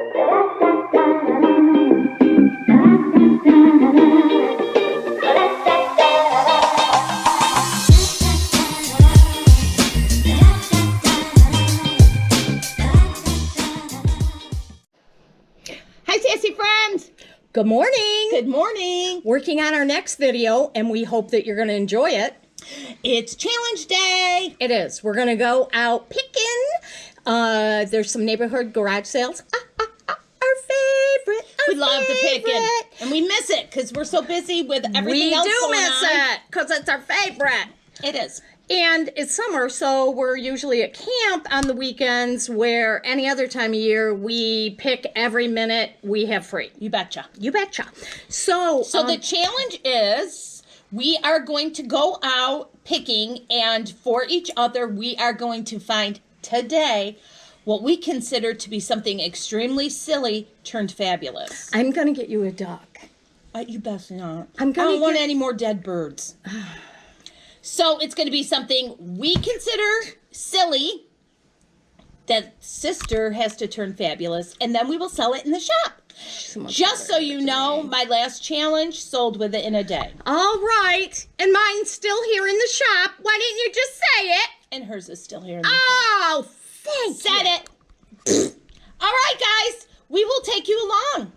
Hi, Sassy friends. Good morning. Good morning. Working on our next video, and we hope that you're going to enjoy it. It's challenge day. It is. We're going to go out picking. There's some neighborhood garage sales. Our favorite. We love the picking, and we miss it because we're so busy with everything else going on. We do miss it because it's our favorite. It is. And it's summer, so we're usually at camp on the weekends, where any other time of year we pick every minute we have free. You betcha. You betcha. So the challenge is we are going to go out picking, and for each other we are going to find today what we consider to be something extremely silly turned fabulous. I'm going to get you a duck. You best not. I don't want any more dead birds. So it's going to be something we consider silly that sister has to turn fabulous, and then we will sell it in the shop. Just so you know, my last challenge sold with it in a day. All right. And mine's still here in the shop. Why didn't you just say it? And hers is still here in the shop. Oh, thank you. Said it. All right, guys. We will take you along.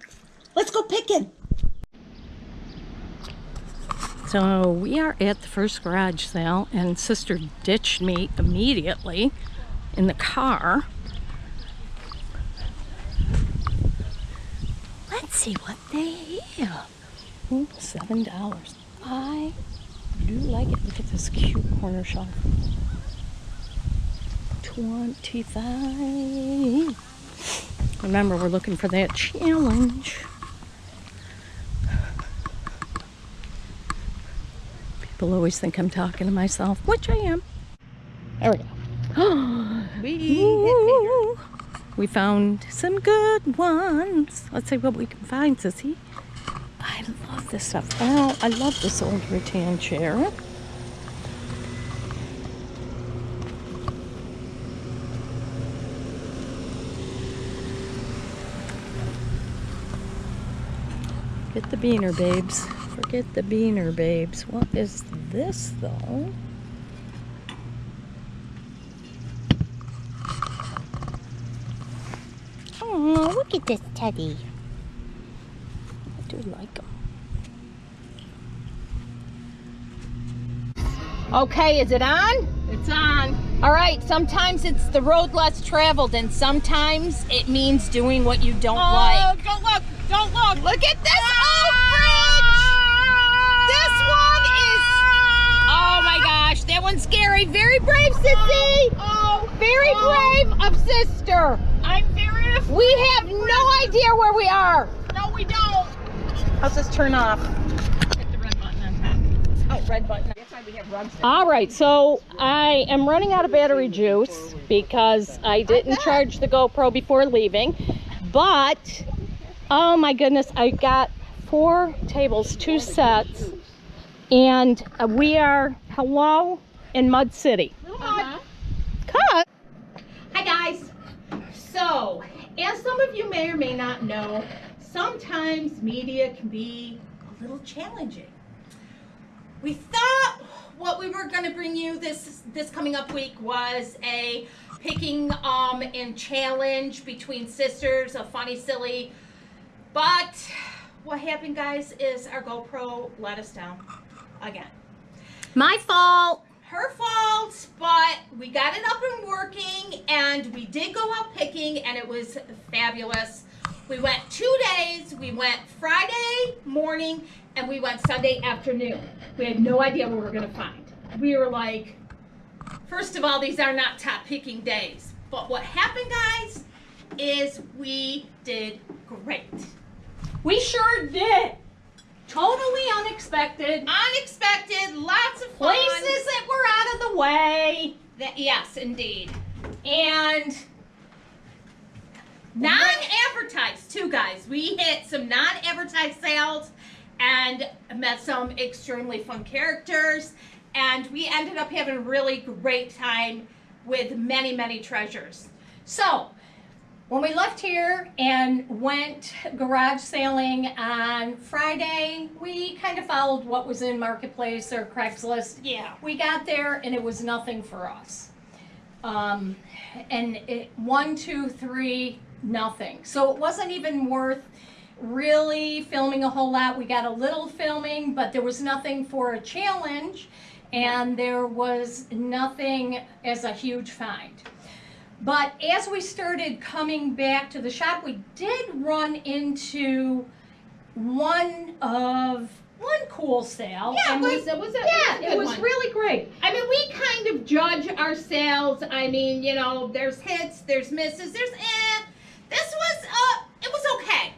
Let's go picking. So we are at the first garage sale, and sister ditched me immediately in the car. Let's see what they have. Ooh, $7. I do like it. Look at this cute corner shelf. 25. Remember, we're looking for that challenge. People always think I'm talking to myself, which I am. There we go. We found some good ones. Let's see what we can find, Sissy. I love this stuff. Oh, I love this old rattan chair. Get the beaner, babes. Forget the beaner, babes. What is this, though? Oh, look at this teddy. I do like him. Okay, is it on? It's on. All right, sometimes it's the road less traveled, and sometimes it means doing what you don't like. Don't look. Don't look. Look at this old fridge. This one is, oh my gosh, that one's scary. Very brave, Sissy. Very brave of sister. I'm very afraid. We have no idea where we are. No, we don't. How's this turn off? Hit the red button on top. Oh, red button. That's why we have rugs. All right, so I am running out of battery juice because I didn't charge the GoPro before leaving. But, oh my goodness, I got 4 tables, 2 sets. And we are, hello, in Mud City. Cut. Hi guys. So, as some of you may or may not know, sometimes media can be a little challenging. We thought what we were going to bring you this coming up week was a picking and challenge between sisters, a funny, silly. But what happened, guys, is our GoPro let us down again. My fault. Her fault, but we got it up and working, and we did go out picking, and it was fabulous. We went 2 days. We went Friday morning, and we went Sunday afternoon. We had no idea what we were going to find. We were like, first of all, these are not top picking days. But what happened, guys, is we did great. We sure did. Totally unexpected. Unexpected, lots of fun. Places that were out of the way. Yes, indeed. And non-advertised too, guys. We hit some non-advertised sales and met some extremely fun characters. And we ended up having a really great time with many, many treasures. So, when we left here and went garage sailing on Friday, we kind of followed what was in Marketplace or Craigslist. Yeah. We got there and it was nothing for us. And it, 1, 2, 3, nothing. So it wasn't even worth really filming a whole lot. We got a little filming, but there was nothing for a challenge, and there was nothing as a huge find. But as we started coming back to the shop, we did run into one cool sale. Yeah, and it was one. really great. I mean, we kind of judge our sales. I mean, you know, there's hits, there's misses, there's This was, it was okay.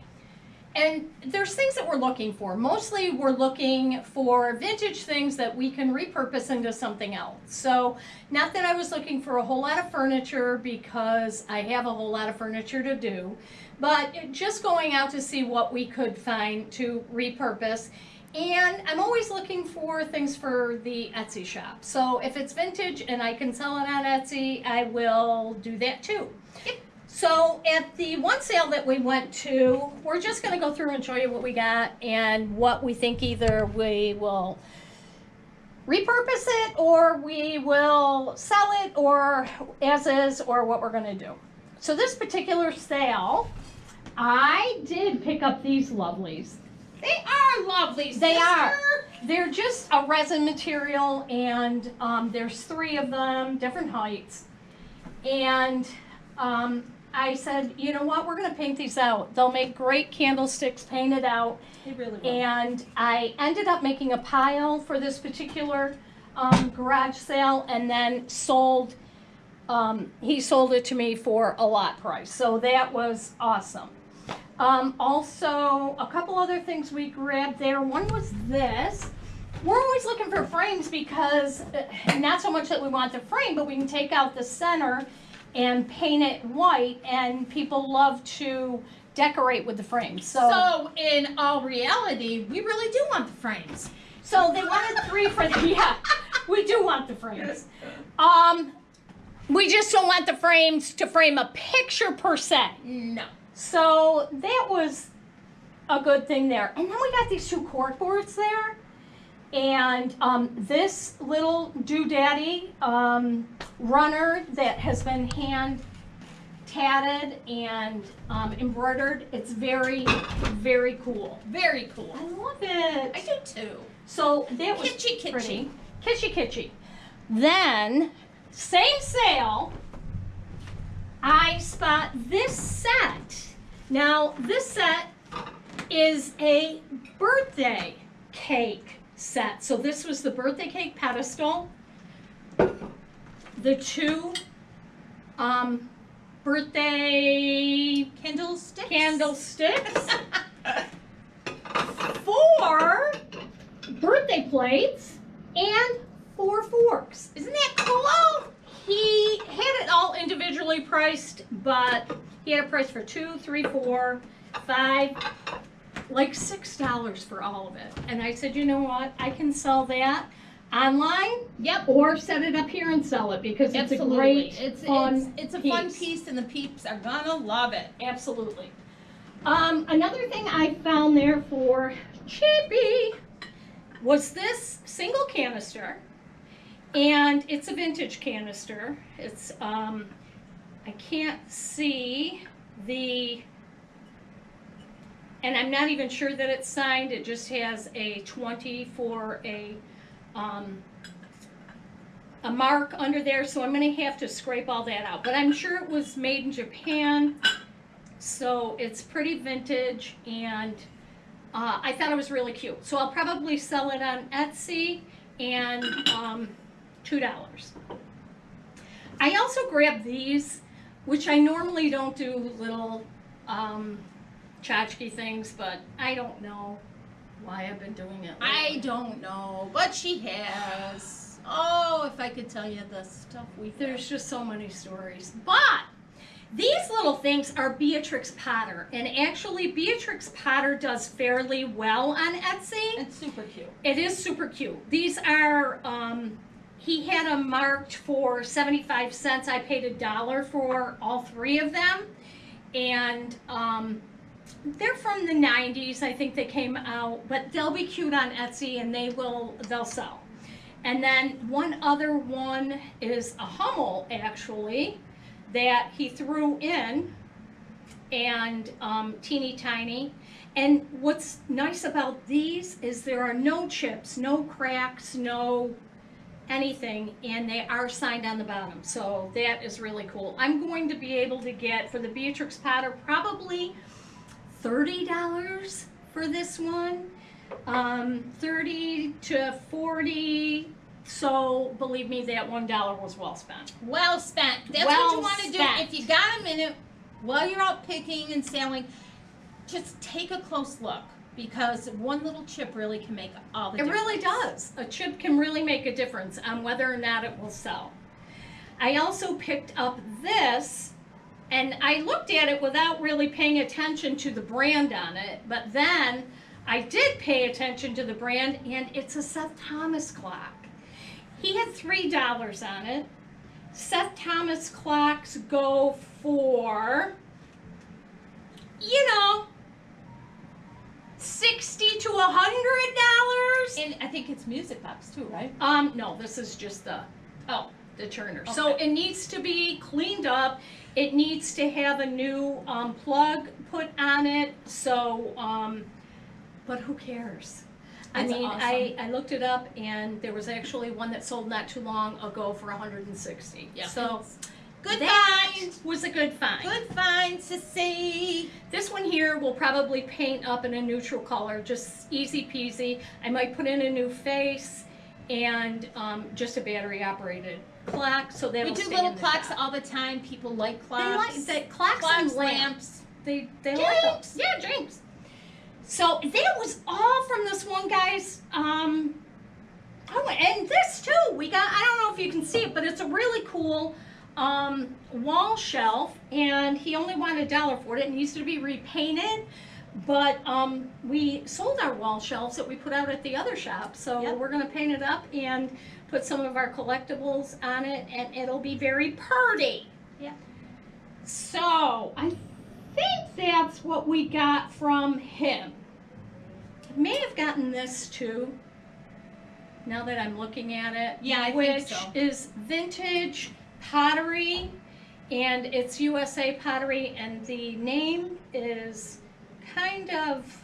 And there's things that we're looking for. Mostly we're looking for vintage things that we can repurpose into something else. So not that I was looking for a whole lot of furniture, because I have a whole lot of furniture to do, but just going out to see what we could find to repurpose. And I'm always looking for things for the Etsy shop. So if it's vintage and I can sell it on Etsy, I will do that too. Yep. So at the one sale that we went to, we're just going to go through and show you what we got and what we think either we will repurpose it or we will sell it or as is or what we're going to do. So this particular sale, I did pick up these lovelies. They are lovely. They are. They're just a resin material, and there's 3 of them, different heights. And I said, you know what, we're going to paint these out. They'll make great candlesticks painted out. They really will. And I ended up making a pile for this particular garage sale, and then sold. He sold it to me for a lot price. So that was awesome. Also, a couple other things we grabbed there. One was this. We're always looking for frames because not so much that we want the frame, but we can take out the center and paint it white, and people love to decorate with the frames. So in all reality, we really do want the frames. So they wanted 3 for the, yeah, we do want the frames. We just don't want the frames to frame a picture per se. No. So that was a good thing there. And then we got these 2 cork boards there. And this little doodaddy runner that has been hand tatted and embroidered. It's very, very cool. Very cool. I love it. I do too. So that was Kitschy, pretty. Kitschy, kitschy. Then, same sale, I spot this set. Now, this set is a birthday cake set. So this was the birthday cake pedestal, the 2 birthday candlesticks, 4 birthday plates, and 4 forks. Isn't that cool? He had it all individually priced, but he had a price for 2, 3, 4, 5, like $6 for all of it. And I said, you know what? I can sell that online. Yep. Or set it up here and sell it, because it's Absolutely. a great, it's a piece. fun piece, and the peeps are gonna love it. Absolutely. Another thing I found there for cheapy was this single canister, and it's a vintage canister. It's I can't see the, and I'm not even sure that it's signed. It just has a 20 for a mark under there, so I'm going to have to scrape all that out. But I'm sure it was made in Japan, so it's pretty vintage, and I thought it was really cute. So I'll probably sell it on Etsy, and $2. I also grabbed these, which I normally don't do little tchotchke things, but I don't know why I've been doing it lately. I don't know, but she has. Oh, if I could tell you the stuff There's just so many stories. But these little things are Beatrix Potter, and actually Beatrix Potter does fairly well on Etsy. It's super cute. It is super cute. These are, he had them marked for 75 cents. I paid $1 for all 3 of them. and they're from the 90s. I think they came out, but they'll be cute on Etsy, and they'll sell. And then one other one is a Hummel, actually, that he threw in, and teeny tiny. And what's nice about these is there are no chips, no cracks, no anything, and they are signed on the bottom. So that is really cool. I'm going to be able to get, for the Beatrix Potter, probably $30 for this one. 30 to 40. So believe me, that $1 was well spent. Well spent. That's Well what you want to do. spent. If you got a minute while you're out picking and selling, just take a close look, because one little chip really can make all the It difference. really does. A chip can really make a difference on whether or not it will sell. I also picked up this, and I looked at it without really paying attention to the brand on it, but then I did pay attention to the brand, and it's a Seth Thomas clock. He had $3 on it. Seth Thomas clocks go for, you know, $60 to $100. And I think it's music box too, right? No, this is just the turner. Okay. So it needs to be cleaned up. It needs to have a new plug put on it. So, but who cares? That's I mean, awesome. I looked it up, and there was actually one that sold not too long ago for $160. Yeah. So Good that find. was a good find. Good find, Sassy. This one here will probably paint up in a neutral color, just easy peasy. I might put in a new face and just a battery operated clock, so that We do little clocks all the time. People like clocks. They like clocks and lamps. They like those. Yeah, drinks. So that was all from this one, guys. Oh, and this too. We got, I don't know if you can see it, but it's a really cool wall shelf, and he only wanted $1 for it. It needs to be repainted, but we sold our wall shelves that we put out at the other shop, so Yep. we're going to paint it up and put some of our collectibles on it, and it'll be very pretty. Yeah. So I think that's what we got from him. I may have gotten this too, now that I'm looking at it. Yeah, I which think so. is vintage pottery, and it's USA pottery, and the name is kind of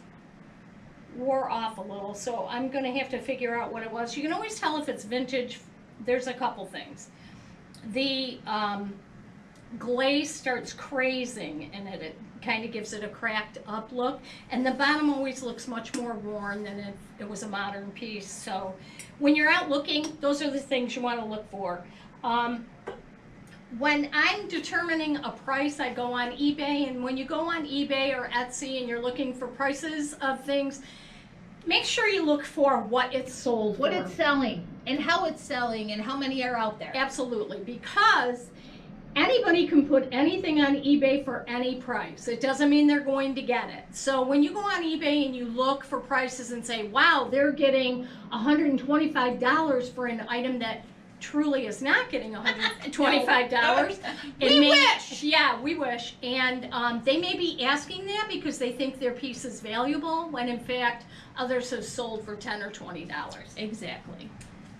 wore off a little, so I'm going to have to figure out what it was. You can always tell if it's vintage. There's a couple things. The glaze starts crazing in it. It kind of gives it a cracked up look, and the bottom always looks much more worn than if it was a modern piece. So when you're out looking, those are the things you want to look for. When I'm determining a price, I go on eBay, and when you go on eBay or Etsy and you're looking for prices of things, make sure you look for what it's sold for. What it's selling, and how it's selling, and how many are out there. Absolutely, because anybody can put anything on eBay for any price. It doesn't mean they're going to get it. So when you go on eBay and you look for prices and say, wow, they're getting $125 for an item that truly is not getting $125. We wish. Yeah, we wish. And they may be asking that because they think their piece is valuable, when in fact others have sold for $10 or $20. Exactly.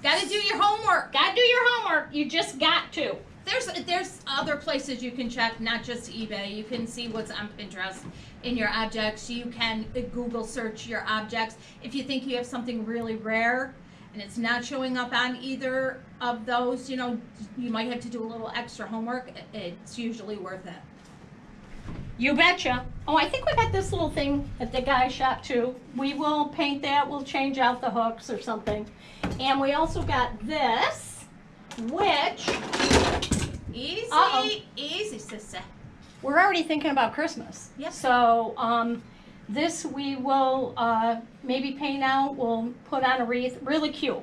Got to do your homework. Gotta do your homework. You just got to. There's other places you can check, not just eBay. You can see what's on Pinterest in your objects. You can Google search your objects. If you think you have something really rare and it's not showing up on either of those, you know, you might have to do a little extra homework. It's usually worth it. You betcha. Oh, I think we got this little thing at the guy shop too. We will paint that. We'll change out the hooks or something. And we also got this, which Easy, easy, sister. we're already thinking about Christmas. Yep. So this we will maybe paint out. We'll put on a wreath. Really cute.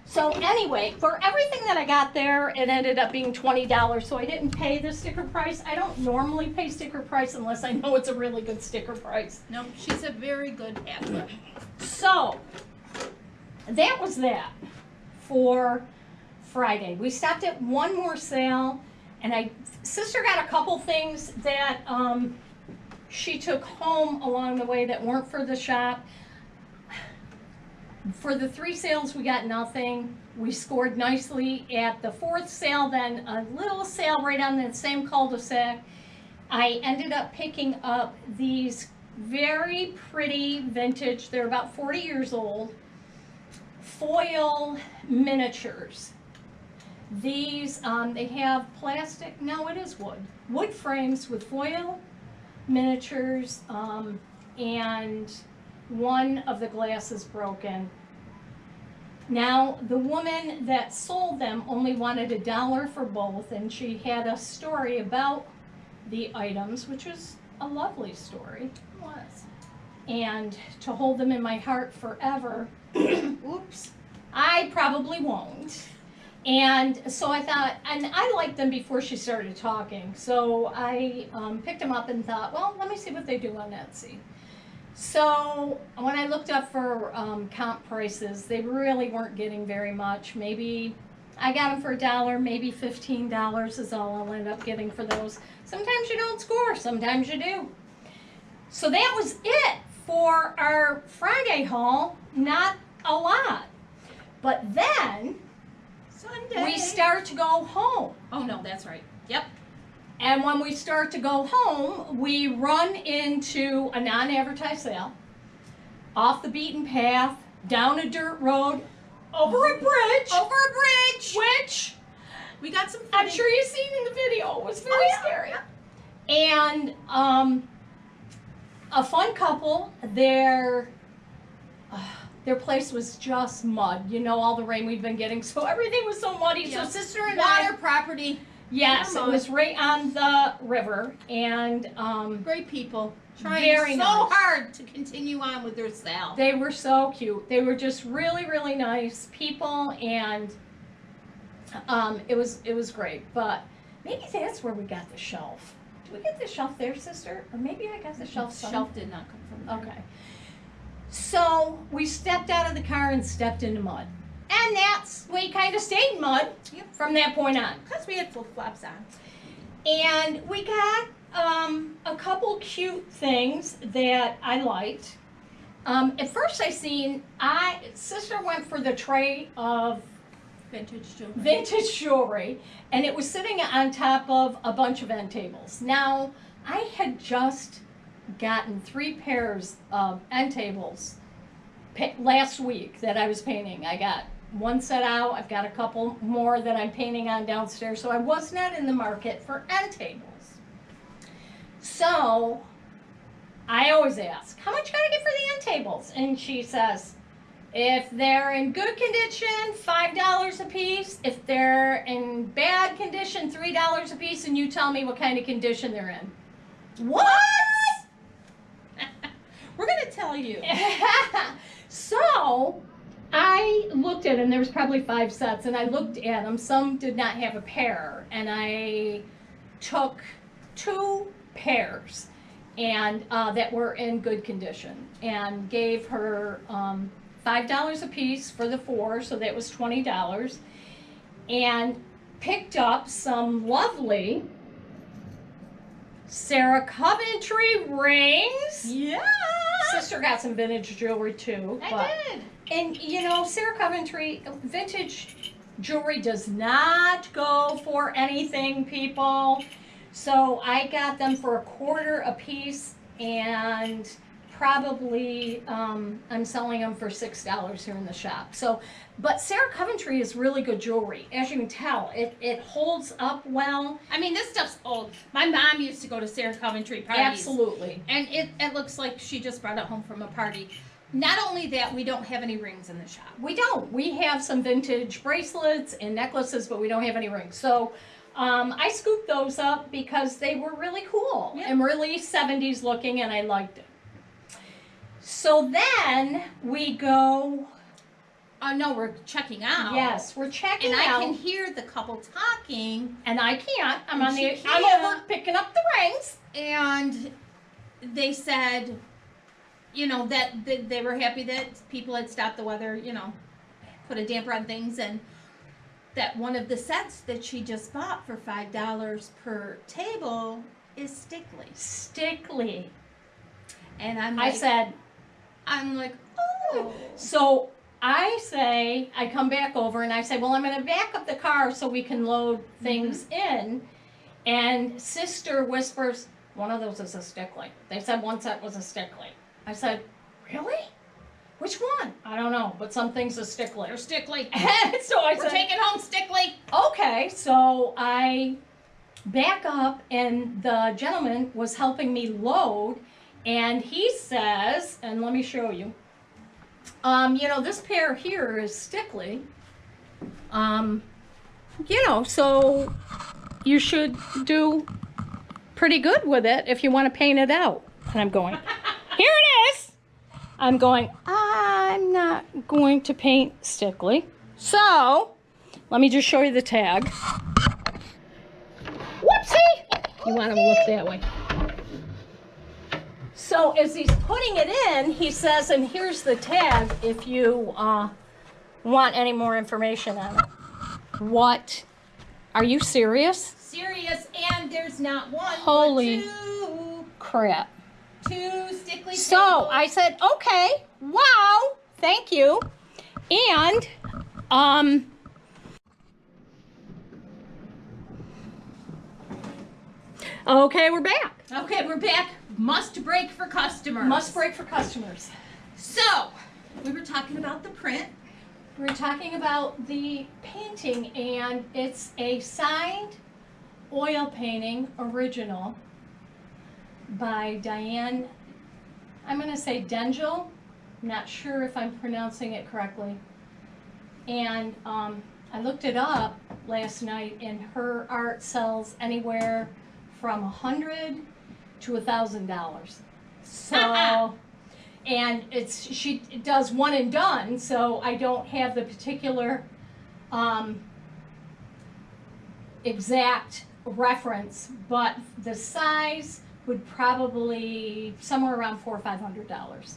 So anyway, for everything that I got there, it ended up being $20. So I didn't pay the sticker price. I don't normally pay sticker price unless I know it's a really good sticker price. No, she's a very good athlete. So that was that for Friday. We stopped at one more sale, and I Sister got a couple things that she took home along the way that weren't for the shop. For the 3 sales, we got nothing. We scored nicely at the 4th sale, then a little sale right on the same cul-de-sac. I ended up picking up these very pretty vintage, they're about 40 years old, foil miniatures. These, they have plastic, no, it is wood frames with foil miniatures, and one of the glass is broken. Now, the woman that sold them only wanted $1 for both, and she had a story about the items, which was a lovely story. It was. And to hold them in my heart forever, Oops. I probably won't. And so I thought, and I liked them before she started talking, so I picked them up and thought, well, let me see what they do on Etsy. So when I looked up for comp prices, they really weren't getting very much. Maybe I got them for $1, maybe $15 is all I'll end up getting for those. Sometimes you don't score, sometimes you do. So that was it for our Friday haul. Not a lot. But then Sunday. we start to go home. Oh no, that's right. Yep. And when we start to go home, we run into a non-advertised sale, off the beaten path, down a dirt road, over a bridge. Over a bridge. Which We got some. I'm sure you've seen in the video. It was very scary. And a fun couple. Their place was just mud. You know, all the rain we've been getting, so everything was so muddy. Yeah. So sister and Water property. yes, it was right on the river, and Great people. Trying Very so nice. hard to continue on with their sale. they were so cute. They were just really, really nice people, and it was great. But maybe that's where we got the shelf. Did we get the shelf there, sister? Or maybe I got the shelf. The shelf did not come from there. Okay. So we stepped out of the car and stepped into mud, and we kind of stayed in mud Yep. from that point on. Because we had flip flops on. And we got a couple cute things that I liked. At first sister went for the tray of vintage jewelry, and it was sitting on top of a bunch of end tables. Now, I had just gotten 3 pairs of end tables last week that I was painting. I got one set out, I've got a couple more that I'm painting on downstairs, so I was not in the market for end tables. So I always ask, how much can I get for the end tables? And she says, if they're in good condition, $5 a piece. If they're in bad condition, $3 a piece, and you tell me what kind of condition they're in. What? We're going to tell you. So I looked at them. There was probably 5 sets, and I looked at them. Some did not have a pair, and I took 2 pairs and that were in good condition, and gave her $5 a piece for the 4, so that was $20, and picked up some lovely Sarah Coventry rings. Yeah. Sister got some vintage jewelry too. I did. And you know, Sarah Coventry, vintage jewelry does not go for anything, people. So I got them for $0.25 a piece, and probably I'm selling them for $6 here in the shop. So, but Sarah Coventry is really good jewelry. As you can tell, it holds up well. I mean, this stuff's old. My mom used to go to Sarah Coventry parties. Absolutely. And it looks like she just brought it home from a party. Not only that, we don't have any rings in the shop. We don't. We have some vintage bracelets and necklaces, but we don't have any rings. So I scooped those up because they were really cool and really 70s looking, and I liked it. So then we go. Oh no, we're checking out. Yes, we're checking and out. I can hear the couple talking. And I can't. I'm And on she the. I'm can't. over picking up the rings. And they said, you know, that they were happy that people had stopped the weather, you know, put a damper on things. And that one of the sets that she just bought for $5 per table is stickly. Stickly. And I'm I like, said, oh. so I come back over and I say, well, I'm going to back up the car so we can load things in. And sister whispers, one of those is a stickly. They said one set was a stickly. I said, really? Which one? I don't know, but some things are stickly. They're stickly. So I We're said, taking home stickly. okay. So I back up and the gentleman was helping me load and he says, and let me show you, this pair here is stickly. So you should do pretty good with it if you want to paint it out. And I'm going, here it is. I'm going, I'm not going to paint stickly. So let me just show you the tag. Whoopsie! You want to look that way. So as he's putting it in, he says, and here's the tag if you want any more information on it. What? Are you serious? Serious, and there's not one, Holy but two. Crap. Two stickly So tables. I said, okay, wow, thank you. And, okay, we're back. Okay, we're back. Must break for customers. Must break for customers. So, we were talking about the print. We're talking about the painting, and it's a signed oil painting original by Diane, I'm going to say Dengel. I'm not sure if I'm pronouncing it correctly. And I looked it up last night, and her art sells anywhere from $100 to $1,000. So, and she does one and done, so I don't have the particular exact reference, but the size would probably somewhere around $400 or $500.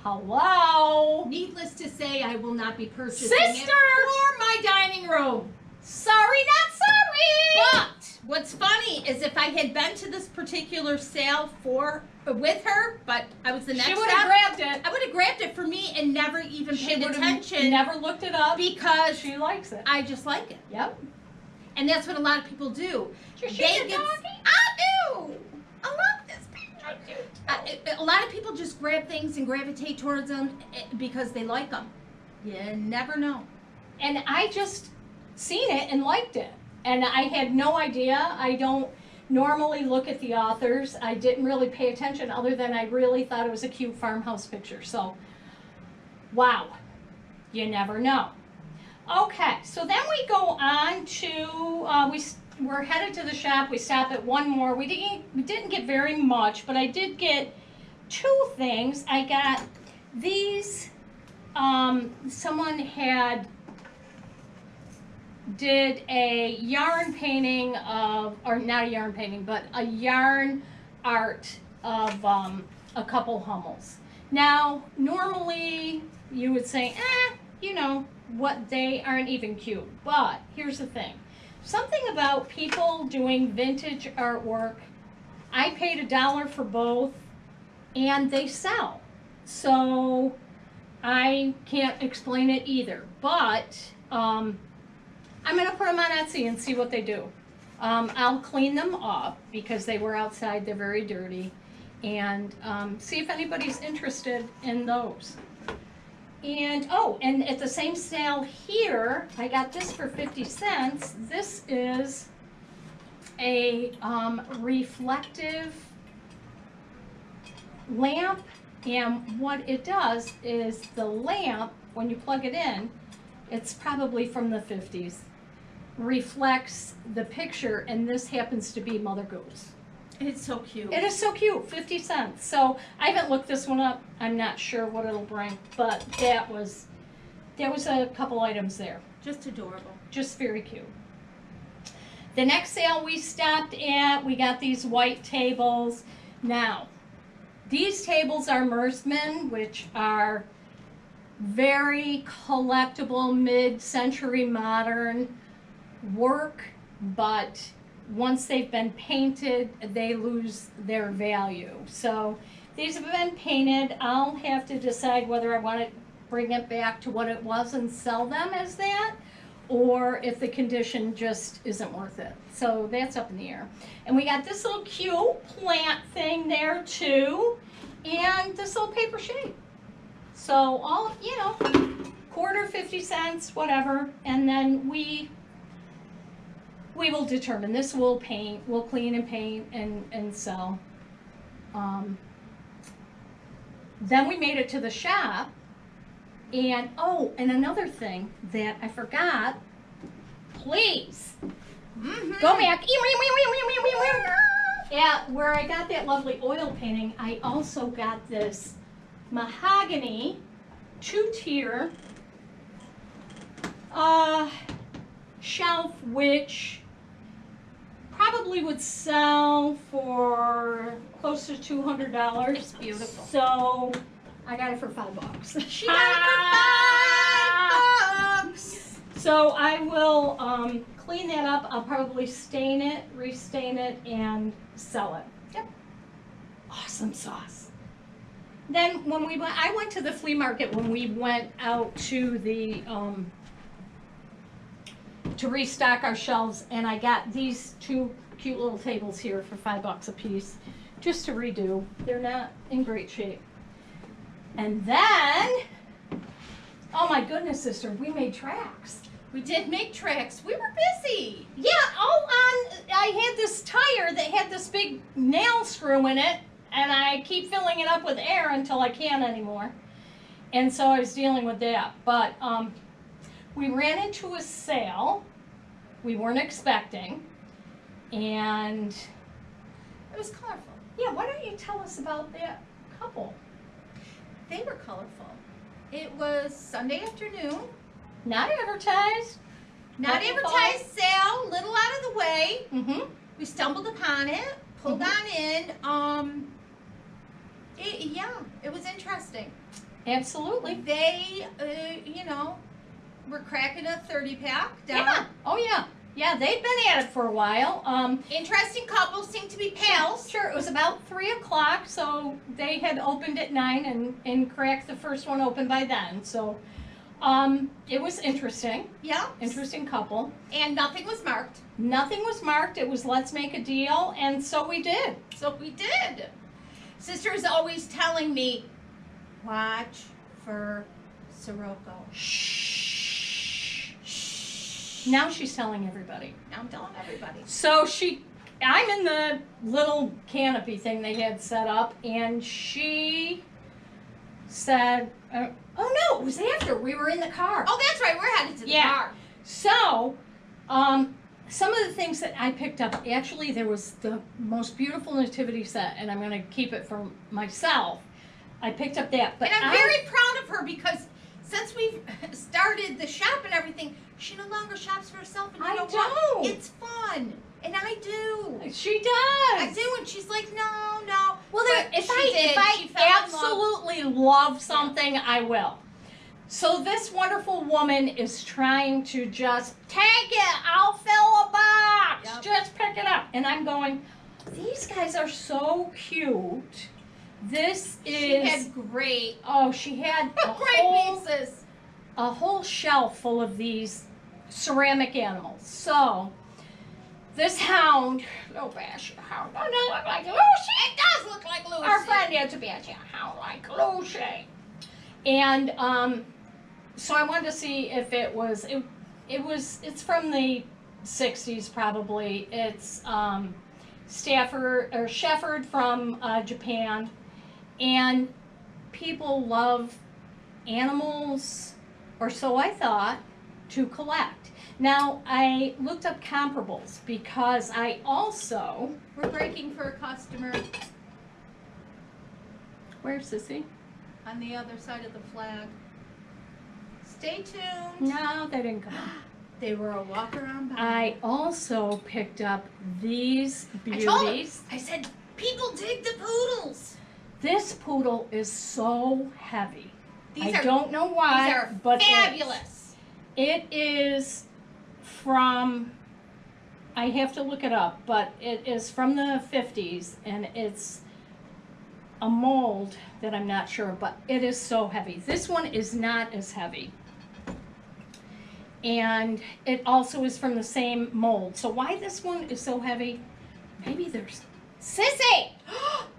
Hello. Needless to say, I will not be purchasing Sister! it for my dining room. Sorry, not sorry. But what's funny is if I had been to this particular sale with her, but I was the next She would step, have grabbed it. I would have grabbed it for me and never even She paid would attention have never looked it up because she likes it. I just like it. Yep. And that's what a lot of people do. You're They shaking, get- doggy? I do. I love this picture. I do. A lot of people just grab things and gravitate towards them because they like them. You never know. And I just seen it and liked it. And I had no idea. I don't normally look at the authors. I didn't really pay attention other than I really thought it was a cute farmhouse picture. So, wow. You never know. Okay, so then we go on to, we're headed to the shop. We stop at one more. We didn't get very much, but I did get two things. I got these, someone did a yarn painting of, or not a yarn painting, but a yarn art of a couple Hummels. Now, normally you would say, what, they aren't even cute. But here's the thing. Something about people doing vintage artwork, I paid $1 for both, and they sell. So I can't explain it either. But I'm going to put them on Etsy and see what they do. I'll clean them up because they were outside. They're very dirty. And see if anybody's interested in those. And, and at the same sale here, I got this for 50 cents. This is a reflective lamp. And what it does is the lamp, when you plug it in, it's probably from the 50s, reflects the picture, and this happens to be Mother Goose. It's so cute. It is so cute, 50 cents. So I haven't looked this one up. I'm not sure what it'll bring, but there was a couple items there. Just adorable. Just very cute. The next sale we stopped at, we got these white tables. Now, these tables are Mersman, which are very collectible, mid-century modern work, but once they've been painted, they lose their value. So these have been painted. I'll have to decide whether I want to bring it back to what it was and sell them as that, or if the condition just isn't worth it. So that's up in the air. And we got this little cute plant thing there too, and this little paper shape. So all, you know, quarter, 50 cents, whatever, and then we will determine. This will paint, we'll clean and paint and sell. Then we made it to the shop, and oh, and another thing that I forgot, please, go back. Yeah, where I got that lovely oil painting, I also got this mahogany 2-tier shelf, which probably would sell for close to $200. It's beautiful. So I got it for $5. She got it for $5. So I will clean that up. I'll probably stain it, restain it, and sell it. Yep. Awesome sauce. Then when we went, I went to the flea market when we went out to the to restock our shelves, and I got these 2 cute little tables here for $5 a piece, just to redo. They're not in great shape. And then, oh my goodness, sister, we made tracks. We did make tracks. We were busy. Yeah, I had this tire that had this big nail screw in it, and I keep filling it up with air until I can't anymore. And so I was dealing with that. But we ran into a sale we weren't expecting, and It was colorful. yeah, why don't you tell us about that couple? They were colorful. It was Sunday afternoon. Not advertised. Not Couple advertised sale, little out of the way. Mm-hmm. We stumbled upon it, pulled on in. It was interesting. Absolutely. They, were cracking a 30-pack down. Yeah. Oh yeah. Yeah, they'd been at it for a while. Interesting couple, seemed to be pals. Sure, it was about 3 o'clock, so they had opened at 9 and cracked the first one open by then. So it was interesting. Yeah. Interesting couple. And nothing was marked. Nothing was marked. It was let's make a deal, and so we did. So we did. Sister's always telling me, watch for Sirocco. Shh. Now she's telling everybody. Now I'm telling everybody. So I'm in the little canopy thing they had set up, and she said, oh no, it was after we were in the car. Oh, that's right. We're headed to the Yeah. car. So, some of the things that I picked up, actually there was the most beautiful nativity set, and I'm going to keep it for myself. I picked up that. But And I'm very proud of her because since we've started the shop and everything, she no longer shops for herself. And you I know what? don't. It's fun. And I do. She does. I do. And she's like, no. Well, But if she did. She I fell in love. absolutely love something, I will. So this wonderful woman is trying to just take it. I'll fill a box. Yep. Just pick it up. And I'm going, these guys are so cute. This is. She had great, She had a great pieces. whole shelf full of these ceramic animals. So this hound, bash hound, doesn't it look like Lucy? It does look like Lucy. Our friend had to be a hound like Lucy. And so I wanted to see if it was, it's from the 60s probably. It's Shefford from Japan. And people love animals, or so I thought, to collect. Now, I looked up comparables because I also... We're breaking for a customer Where's Sissy? on the other side of the flag. Stay tuned. No, they didn't come. They were a walk around by. I also picked up these I told her. beauties. I said, people dig the poodles. This poodle is so heavy. I don't know why, These are but fabulous. it is from, I have to look it up, but it is from the 50s, and it's a mold that I'm not sure, but it is so heavy. This one is not as heavy. And it also is from the same mold. So why this one is so heavy? Maybe there's Sissy!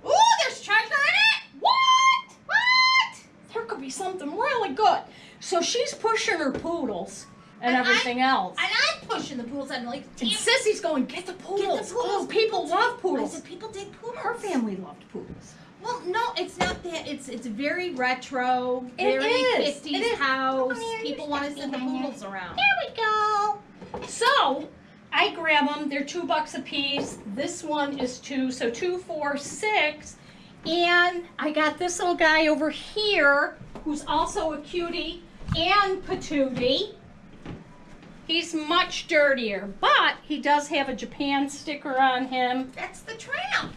Ooh, there's treasure in it! what? What? There could be something really good. So she's pushing her poodles and And everything else. And I'm pushing the poodles. I'm like, And damn, Sissy's going, get the poodles. poodles. Oh, people love I poodles. said, people dig poodles. Her family loved poodles. Well, no, it's not that. It's very retro, It very is. 50s It is. house. Come here, People you want to stuffy send the hanger. poodles around. There we go. So I grab them. They're $2 a piece. This one is 2, so 2, 4, 6. And I got this little guy over here who's also a cutie and patootie. He's much dirtier, but he does have a Japan sticker on him. That's the tramp.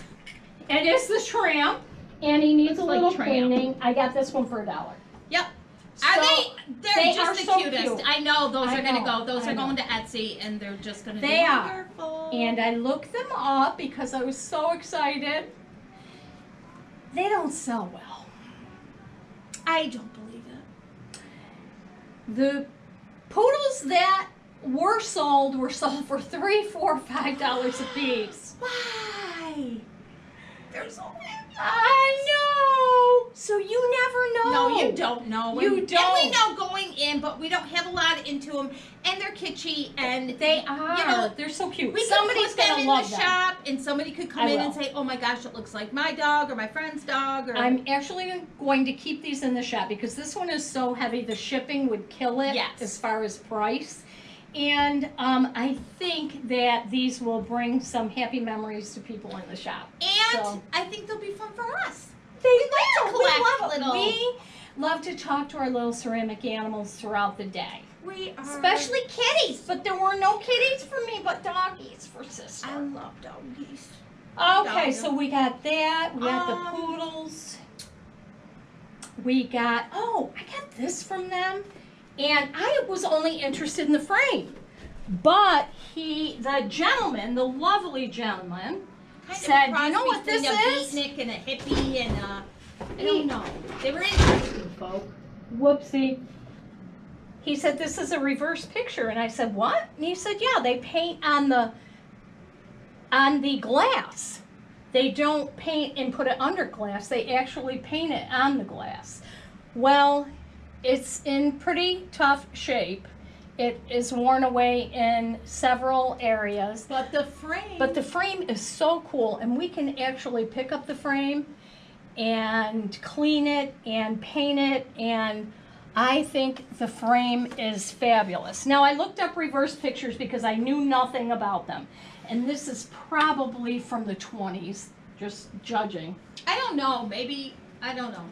It is the tramp, and he needs Looks a like little tramp. cleaning. I got this one for $1. Yep. So, Are they? They're they just are the so cutest. cute. I know those I are gonna know, go. Those I are going know. to Etsy, and they're just gonna They be are. wonderful. And I looked them up because I was so excited. They don't sell well. I don't believe it. The poodles that were sold for $3, $4, $5 a piece. Why? They're so fabulous. I know. So you never know. No, you don't know. You And we don't. know going in, but we don't have a lot into them, and they're kitschy, and They are. You know, they're so cute. we Somebody's could put them gonna in love the them. shop, and somebody could come I in will. and say, "Oh my gosh, it looks like my dog or my friend's dog." Or I'm actually going to keep these in the shop because this one is so heavy, the shipping would kill it Yes. as far as price. And I think that these will bring some happy memories to people in the shop. and So- I think they'll be fun for us. They like to will. We collect love, little- we love to talk to our little ceramic animals throughout the day. We are Especially kitties, but there were no kitties for me, but doggies for sister. I love doggies. Okay, Doggy. so we got that. We got the Um, poodles. We got, oh, I got this from them. And I was only interested in the frame. But the gentleman, the lovely gentleman, Kind said, of a cross "You know what between this a is?" beatnik and a hippie and I don't know. They were interesting folk. Whoopsie. He said, "This is a reverse picture." And I said, "What?" And he said, "Yeah, they paint on the glass. They don't paint and put it under glass. They actually paint it on the glass." Well, it's in pretty tough shape. It is worn away in several areas. But the frame. But the frame is so cool, and we can actually pick up the frame and clean it and paint it, and I think the frame is fabulous. Now, I looked up reverse pictures because I knew nothing about them, and this is probably from the 20s, just judging. I don't know. Maybe I don't know.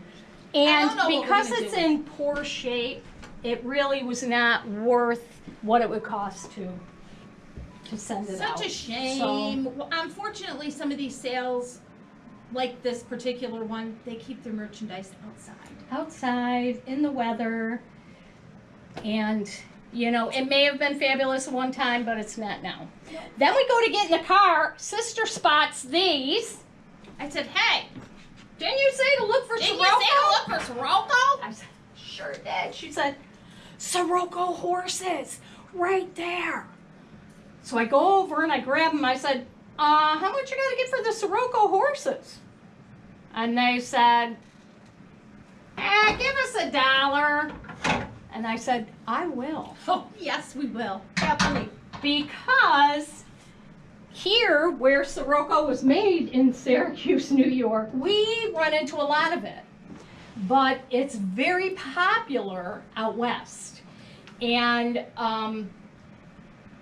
And don't know what we're because gonna it's do. in poor shape, it really was not worth what it would cost to send it out. Such a shame. Well, unfortunately, some of these sales, like this particular one, they keep their merchandise outside. Outside in the weather, and you know, it may have been fabulous one time, but it's not now. Then we go to get in the car. Sister spots these. I said, "Hey, Didn't you say to look for didn't Sirocco? you say to look for Sirocco?" I said, sure did. She said, Sirocco horses, right there. So I go over and I grab them. I said, how much you gotta get for the Sirocco horses? And they said, give us $1. And I said, I will. Oh, yes, we will. Happily. Because here, where Sirocco was made in Syracuse, New York, we run into a lot of it. But it's very popular out west. And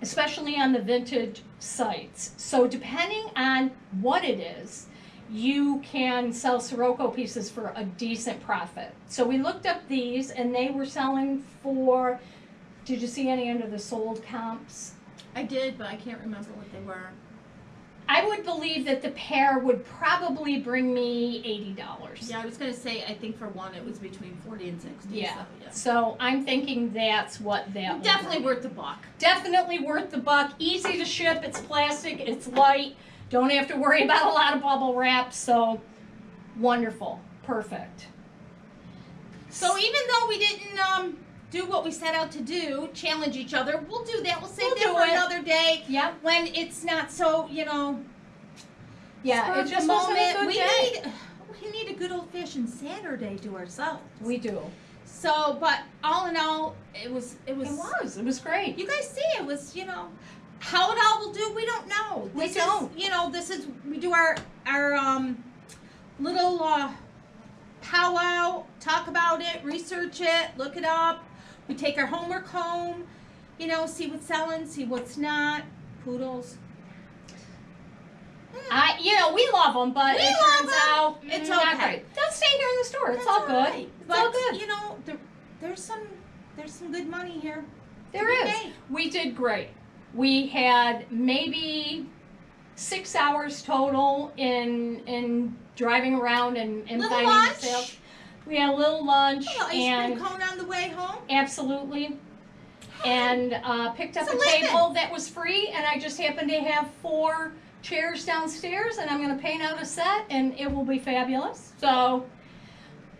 especially on the vintage sites. So depending on what it is, you can sell Sirocco pieces for a decent profit. So we looked up these, and they were selling for, did you see any under the sold comps? I did, but I can't remember what they were. I would believe that the pair would probably bring me $80. Yeah, I was gonna say, I think for one it was between 40 and 60. Yeah. So, So I'm thinking that's what that would definitely bring. worth the buck. Definitely worth the buck. Easy to ship. It's plastic. It's light. Don't have to worry about a lot of bubble wrap. So wonderful. Perfect. So even though we didn't do what we set out to do, challenge each other, we'll do that. We'll save We'll that do for it. another day Yep. when it's not so, Yeah. spur It of just the wasn't a moment. good day. We need a good old fashioned Saturday to ourselves. We do. So, but all in all, it was. It was great. You guys see, it was, how it all will do, we don't know. We This don't. is, we do our little powwow, talk about it, research it, look it up. We take our homework home, see what's selling, see what's not. Poodles. We love them, but We it love turns 'em. out It's not okay. great. They'll stay here in the store. It's That's all good. right. It's But, all good. there's some good money here. There to be is. made. We did great. We had maybe 6 hours total in driving around and Little finding lunch. the sales. We had a little lunch A little ice and cream cone on the way home. absolutely, and picked up It's a a living. table that was free, and I just happened to have 4 chairs downstairs, and I'm going to paint out a set, and it will be fabulous. So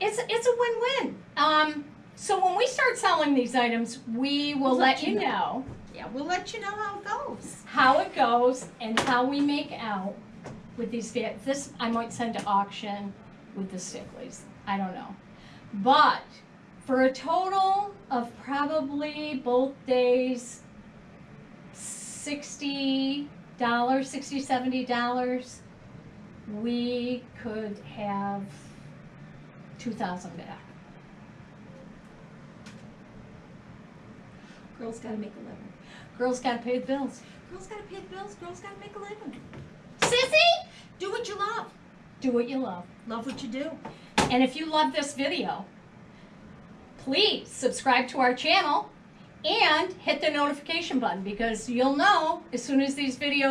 it's a win-win. So when we start selling these items, we will We'll let you know Yeah, we'll let you know how it goes. how it goes and how we make out with these. This I might send to auction with the Stickleys. I don't know, but for a total of probably both days $60, $70, we could have $2,000 back. Girls gotta make a living. Girls got to pay the bills. Girls gotta pay the bills. Girls gotta make a living. Sissy, do what you love. Do what you love. Love what you do. And if you love this video, please subscribe to our channel and hit the notification button because you'll know as soon as these videos